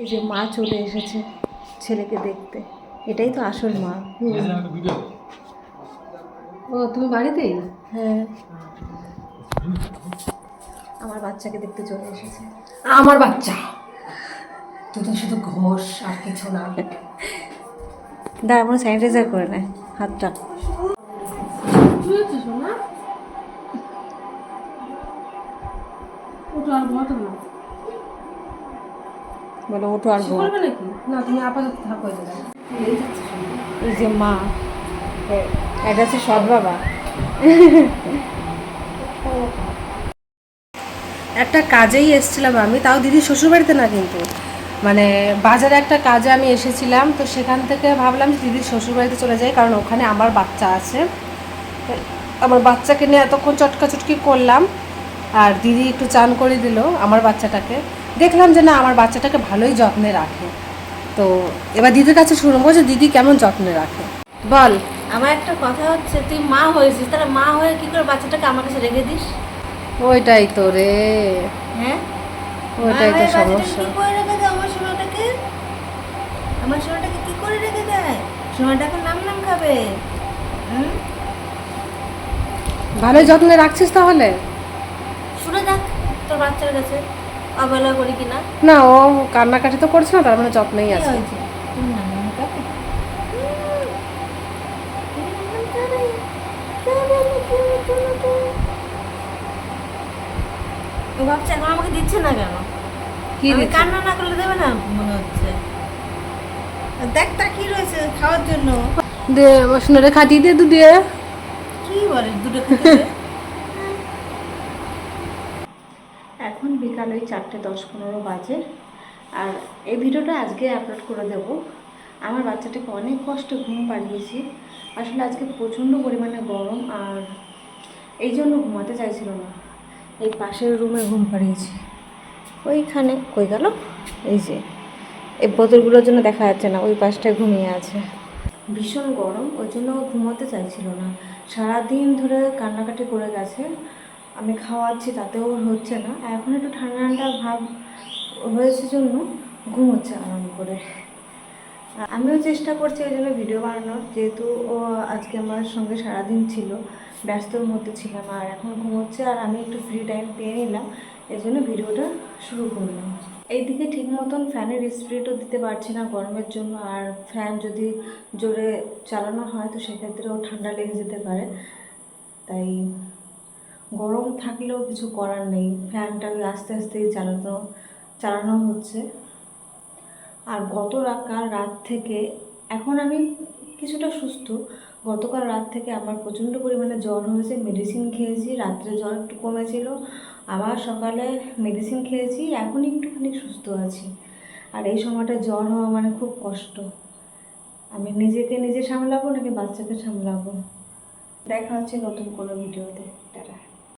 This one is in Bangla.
এই যে মা চলে এসেছে ছেলেকে দেখতে, এটাই তো আসল মা। ও তুমি বাড়িতেই? হ্যাঁ, আমার বাচ্চাকে দেখতে চলে এসেছে। আমার বাচ্চা তুই তো শুধু ঘোষ আর কিছু না। দাঁড়া, আমরা স্যানিটাইজার করে নেয় হাতটা। বলো ওঠো আর ঘুম। করবে নাকি? না তুমি আপাতত থাকো। এই যে মা, এটা হচ্ছে সৎ বাবা। একটা কাজেই এসেছিলাম আমি, তাও দিদির শ্বশুরবাড়িতে না, কিন্তু মানে বাজারে একটা কাজে আমি এসেছিলাম। তো সেখান থেকে ভাবলাম দিদির শ্বশুরবাড়িতে চলে যাই, কারণ ওখানে আমার বাচ্চা আছে। আমার বাচ্চাকে নিয়ে এতক্ষণ চটকাচটকি করলাম, আর দিদি একটু চান করে দিল আমার বাচ্চাটাকে। দেখলাম যে না, আমার বাচ্চাটাকে ভালোই যত্নে রাখে। তো এবার দিদির কাছে শুনবো যে দিদি কেমন যত্নে রাখে। বল। আমার একটা কথা হচ্ছে, তুই মা হয়েছিস, তাহলে মা হয়ে কি করে বাচ্চাটাকে আমার কাছে রেখে দিস? ওইটাই তো রে, হ্যাঁ, ওইটাই তো সমস্যা। কি করে রেখে দেয় আমার সোনাটাকে? আমার সোনাটাকে কি করে রেখে দেয়? সোনাটা এখন নাম নাম খাবে। ভালোই যত্নে রাখছিস তাহলে? শুনে দেখ তোর বাচ্চার কাছে অবহেলা করি কিনা। না, ও কান্নাকাটি তো করছে না, তার মানে যত্নেই কি আছে। হয়েছে? তুমি নাম নাম খাবে? ও ভাবছে এখন আমাকে দিচ্ছে না কেন? কি আমি দিচ্ছে? কান্না না করলে দেবে না মনে হচ্ছে। দেখ তাকিয়ে রয়েছে খাওয়ার জন্য। দে আমার সোনারে খাটিয়ে দে, দু দিয়ে। কি বলে দুটো খেতে দে? এখন বিকাল ওই 4:10-15 বাজে। আর এই ভিডিওটা আজকে আপলোড করে দেব। আমার বাচ্চাটাকে অনেক কষ্ট ঘুম পাড়িয়েছি। আসলে আজকে প্রচণ্ড পরিমাণে গরম, আর এই জন্য ঘুমাতে চাইছিল না। এই পাশের রুমে ঘুম পাড়িয়েছি। ওইখানে কই গেল? এই যে এই বোতলগুলোর জন্য দেখা যাচ্ছে না, ওই পাশটায় ঘুমিয়ে আছে। ভীষণ গরম, ওই জন্য ও ঘুমাতে চাইছিল না। সারাদিন ধরে কান্নাকাটি করে গেছে। আমি খাওয়াচ্ছি তাতেও হচ্ছে না। এখন একটু ঠান্ডা ঠান্ডা ভাব হয়েছে জন্য ঘুমোচ্ছে আরাম করে। আমিও চেষ্টা করছি এই জন্য ভিডিও বানানোর, যেহেতু ও আজকে আমার সঙ্গে সারাদিন ছিল, ব্যস্তর মধ্যে ছিলাম। আর এখন ঘুমোচ্ছে, আর আমি একটু ফ্রি টাইম পেয়ে নিলাম, এই জন্য ভিডিওটা শুরু করলাম। এইদিকে ঠিক মতন ফ্যানের স্পিডও দিতে পারছি না গরমের জন্য, আর ফ্যান যদি জোরে চালানো হয় তো সেক্ষেত্রেও ঠান্ডা লেগে যেতে পারে। তাই গরম থাকলেও কিছু করার নেই, ফ্যানটা আস্তে আস্তেই চালানো হচ্ছে। আর কাল রাত থেকে এখন আমি কিছুটা সুস্থ। গতকাল রাত থেকে আমার প্রচণ্ড পরিমাণে জ্বর হয়েছে, মেডিসিন খেয়েছি, রাত্রে জ্বর একটু কমেছিল, আবার সকালে মেডিসিন খেয়েছি, এখন একটুখানি সুস্থ আছি। আর এই সময়টা জ্বর হওয়া মানে খুব কষ্ট। আমি নিজেকে নিজে সামলাবো নাকি বাচ্চাকে সামলাবো? দেখা হচ্ছে নতুন কোনো ভিডিওতে। টাটা।